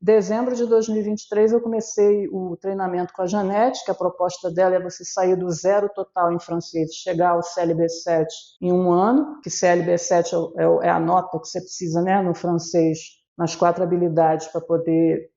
Dezembro de 2023 eu comecei o treinamento com a Janete, que a proposta dela é você sair do zero total em francês e chegar ao CLB7 em um ano, que CLB7 é a nota que você precisa, né, no francês, nas 4 habilidades para poder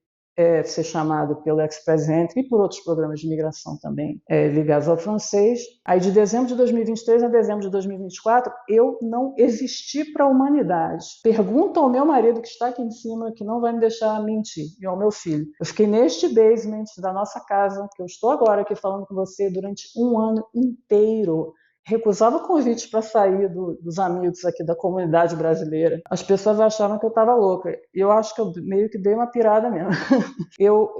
ser chamado pelo Express Entry e por outros programas de imigração também ligados ao francês. Aí de dezembro de 2023 a dezembro de 2024, eu não existi para a humanidade. Pergunta ao meu marido, que está aqui em cima, que não vai me deixar mentir, e ao meu filho. Eu fiquei neste basement da nossa casa, que eu estou agora aqui falando com você, durante um ano inteiro. Recusava convites para sair dos amigos aqui da comunidade brasileira. As pessoas acharam que eu estava louca. E eu acho que eu meio que dei uma pirada mesmo. Eu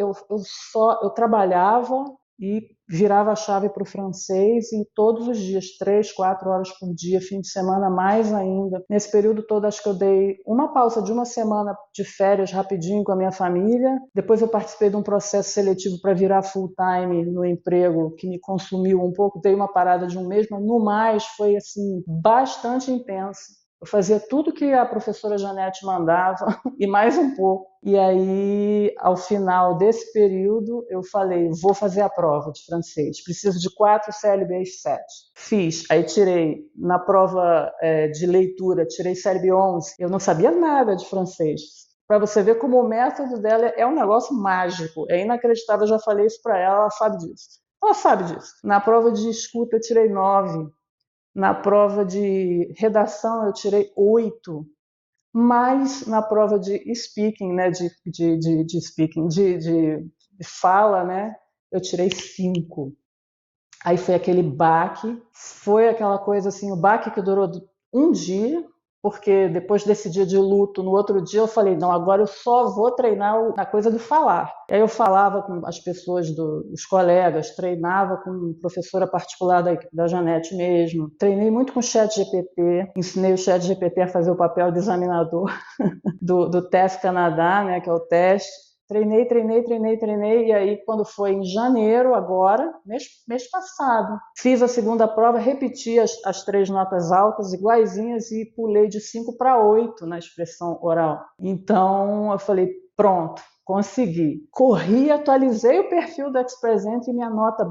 trabalhava e virava a chave para o francês e todos os dias, 3, 4 horas por dia, fim de semana mais ainda. Nesse período todo, acho que eu dei uma pausa de uma semana de férias rapidinho com a minha família. Depois eu participei de um processo seletivo para virar full-time no emprego, que me consumiu um pouco. Dei uma parada de um mês, mas no mais foi assim, bastante intenso. Eu fazia tudo que a professora Janete mandava e mais um pouco. E aí, ao final desse período, eu falei, vou fazer a prova de francês. Preciso de 4 CLBs 7. Fiz. Aí tirei, na prova de leitura, tirei CLB 11. Eu não sabia nada de francês. Para você ver como o método dela é um negócio mágico. É inacreditável, eu já falei isso para ela, ela sabe disso. Ela sabe disso. Na prova de escuta, eu tirei 9. Na prova de redação eu tirei 8, mas na prova de speaking, né, de fala, né, eu tirei 5. Aí foi aquele baque, foi aquela coisa assim, o baque que durou um dia, porque depois desse dia de luto, no outro dia eu falei, não, agora eu só vou treinar na coisa do falar. Aí eu falava com as pessoas, os colegas, treinava com professora particular da Janete mesmo, treinei muito com o ChatGPT, ensinei o ChatGPT a fazer o papel de examinador do TEF Canadá, né, que é o teste. Treinei, e aí quando foi em janeiro, agora, mês passado, fiz a segunda prova, repeti as 3 notas altas iguaizinhas e pulei de 5 para 8 na expressão oral. Então eu falei, pronto, consegui. Corri, atualizei o perfil do Express Entry e minha nota,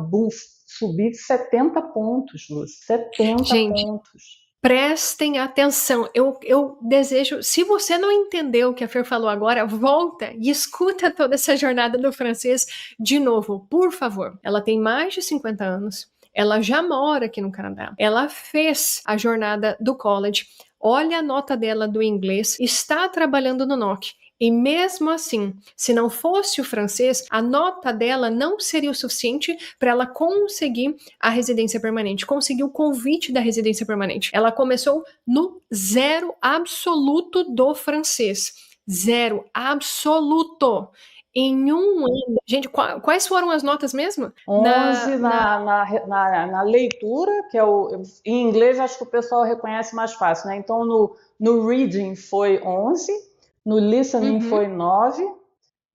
subi 70 pontos, Lúcia, 70 pontos. Prestem atenção, eu desejo, se você não entendeu o que a Fer falou agora, volta e escuta toda essa jornada do francês de novo, por favor. Ela tem mais de 50 anos, ela já mora aqui no Canadá, ela fez a jornada do college, olha a nota dela do inglês, está trabalhando no NOC. E mesmo assim, se não fosse o francês, a nota dela não seria o suficiente para ela conseguir a residência permanente, conseguir o convite da residência permanente. Ela começou no 0 absoluto do francês. 0 absoluto. Em um ano. Gente, quais foram as notas mesmo? 11 na leitura, que é em inglês acho que o pessoal reconhece mais fácil, né? Então no reading foi 11, no listening foi 9,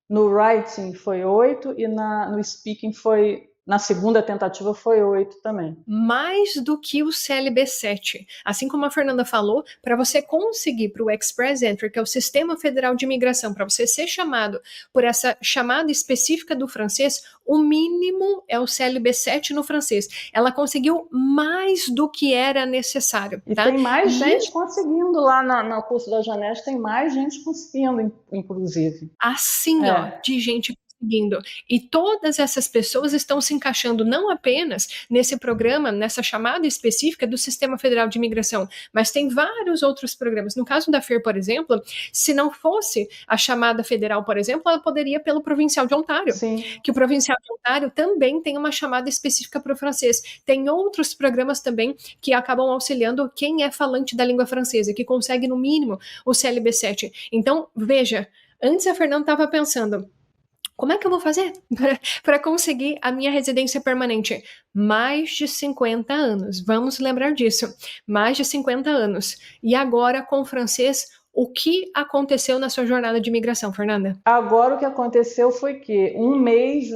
no writing foi 8 e no speaking foi, na segunda tentativa foi 8 também. Mais do que o CLB7. Assim como a Fernanda falou, para você conseguir para o Express Entry, que é o Sistema Federal de Imigração, para você ser chamado por essa chamada específica do francês, o mínimo é o CLB7 no francês. Ela conseguiu mais do que era necessário. E tá? tem mais gente conseguindo lá no curso da Janete, tem mais gente conseguindo, inclusive. Assim, ó, de gente conseguindo. E todas essas pessoas estão se encaixando não apenas nesse programa, nessa chamada específica do Sistema Federal de Imigração, mas tem vários outros programas. No caso da Fer, por exemplo, se não fosse a chamada federal, por exemplo, ela poderia ir pelo Provincial de Ontário. Sim. Que o Provincial de Ontário também tem uma chamada específica para o francês. Tem outros programas também que acabam auxiliando quem é falante da língua francesa, que consegue no mínimo o CLB7. Então, veja, antes a Fernanda estava pensando, como é que eu vou fazer para conseguir a minha residência permanente? Mais de 50 anos, vamos lembrar disso. Mais de 50 anos. E agora, com o francês, O que aconteceu na sua jornada de imigração, Fernanda? Agora o que aconteceu foi que um mês,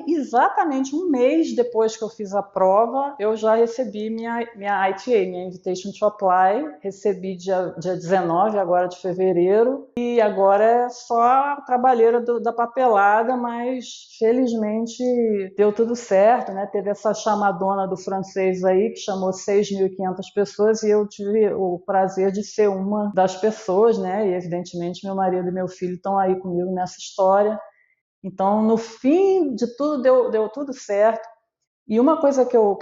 exatamente um mês depois que eu fiz a prova, eu já recebi minha ITA, minha Invitation to Apply, recebi dia 19 agora de fevereiro, e agora é só a trabalheira da papelada, mas felizmente deu tudo certo, né? Teve essa chamadona do francês aí, que chamou 6.500 pessoas, e eu tive o prazer de ser uma das pessoas, né? E evidentemente meu marido e meu filho estão aí comigo nessa história. Então, no fim de tudo, deu tudo certo. E uma coisa que eu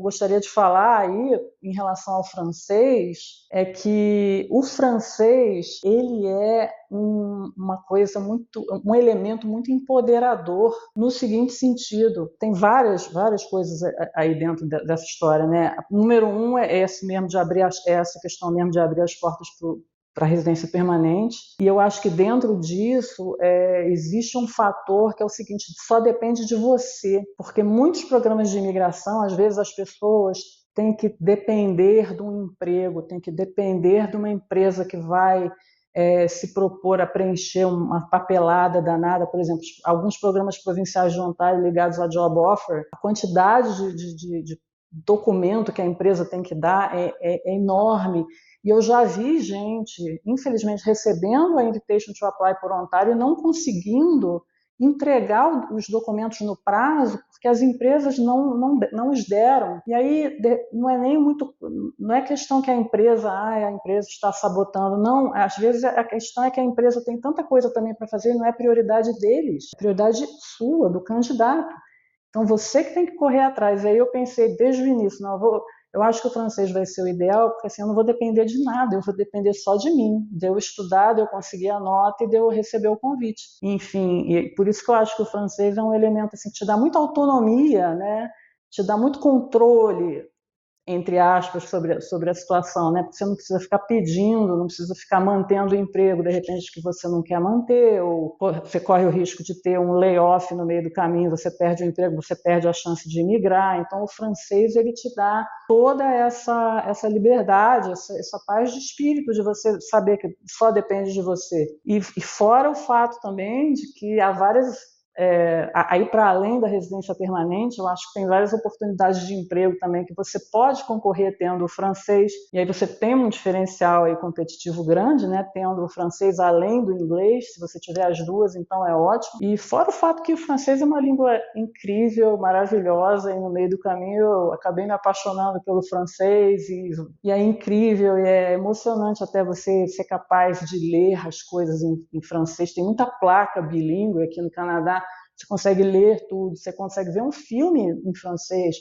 gostaria de falar aí em relação ao francês é que o francês ele é uma coisa um elemento muito empoderador no seguinte sentido. Tem várias coisas aí dentro dessa história, né? Número um é esse mesmo de abrir essa questão mesmo de abrir as portas para a residência permanente, e eu acho que dentro disso existe um fator que é o seguinte: só depende de você, porque muitos programas de imigração, às vezes as pessoas têm que depender de um emprego, têm que depender de uma empresa que vai se propor a preencher uma papelada danada. Por exemplo, alguns programas provinciais de Ontário ligados à Job Offer, a quantidade de documento que a empresa tem que dar é enorme. E eu já vi gente, infelizmente, recebendo a Invitation to Apply por Ontário e não conseguindo entregar os documentos no prazo, porque as empresas não os deram. E aí não é questão que a empresa está sabotando, não. Às vezes a questão é que a empresa tem tanta coisa também para fazer e não é prioridade deles, é prioridade sua, do candidato. Então você que tem que correr atrás. Aí eu pensei desde o início, eu acho que o francês vai ser o ideal, porque assim eu não vou depender de nada, eu vou depender só de mim, de eu estudar, de eu conseguir a nota e de eu receber o convite. Enfim, e por isso que eu acho que o francês é um elemento assim, que te dá muita autonomia, né? Te dá muito controle, entre aspas, sobre a situação, né? Porque você não precisa ficar pedindo, não precisa ficar mantendo o emprego, de repente, que você não quer manter, ou você corre o risco de ter um layoff no meio do caminho, você perde o emprego, você perde a chance de imigrar. Então, o francês, ele te dá toda essa liberdade, essa paz de espírito de você saber que só depende de você. E fora o fato também de que há várias... aí para além da residência permanente, eu acho que tem várias oportunidades de emprego também que você pode concorrer tendo o francês, e aí você tem um diferencial aí competitivo grande, né, tendo o francês além do inglês. Se você tiver as duas, então é ótimo. E fora o fato que o francês é uma língua incrível, maravilhosa, e no meio do caminho eu acabei me apaixonando pelo francês, e é incrível, e é emocionante até você ser capaz de ler as coisas em francês. Tem muita placa bilíngue aqui no Canadá. Você consegue ler tudo, você consegue ver um filme em francês,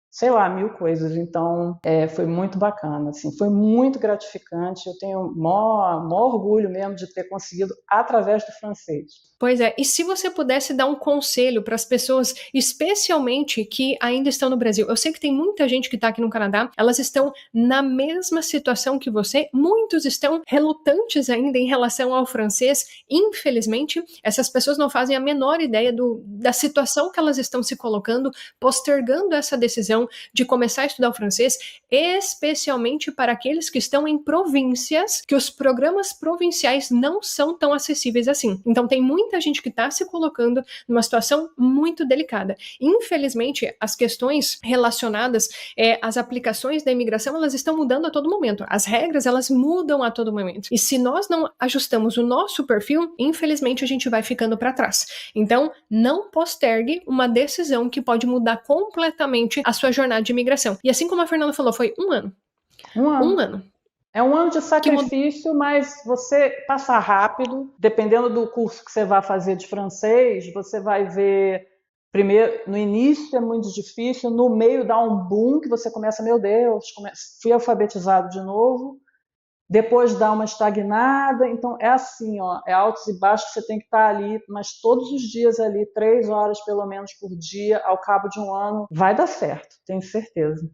sei lá, 1000 coisas. Então, foi muito bacana, assim, foi muito gratificante. Eu tenho maior orgulho mesmo de ter conseguido através do francês. Pois é, e se você pudesse dar um conselho para as pessoas, especialmente que ainda estão no Brasil? Eu sei que tem muita gente que está aqui no Canadá, elas estão na mesma situação que você, muitos estão relutantes ainda em relação ao francês. Infelizmente, essas pessoas não fazem a menor ideia da situação que elas estão se colocando, postergando essa decisão de começar a estudar o francês, especialmente para aqueles que estão em províncias, que os programas provinciais não são tão acessíveis assim. Então tem muita gente que está se colocando numa situação muito delicada. Infelizmente, as questões relacionadas às aplicações da imigração, elas estão mudando a todo momento. As regras, elas mudam a todo momento. E se nós não ajustamos o nosso perfil, infelizmente a gente vai ficando para trás. Então, não postergue uma decisão que pode mudar completamente a sua jornada de imigração. E assim como a Fernanda falou, foi um ano. Um ano. É um ano de sacrifício, mas você passa rápido. Dependendo do curso que você vai fazer de francês, você vai ver, primeiro, no início é muito difícil, no meio dá um boom, que você começa, meu Deus, fui alfabetizado de novo. Depois dá uma estagnada. Então é assim, é altos e baixos, que você tem que estar ali, mas todos os dias ali, 3 horas pelo menos por dia, ao cabo de um ano, vai dar certo, tenho certeza.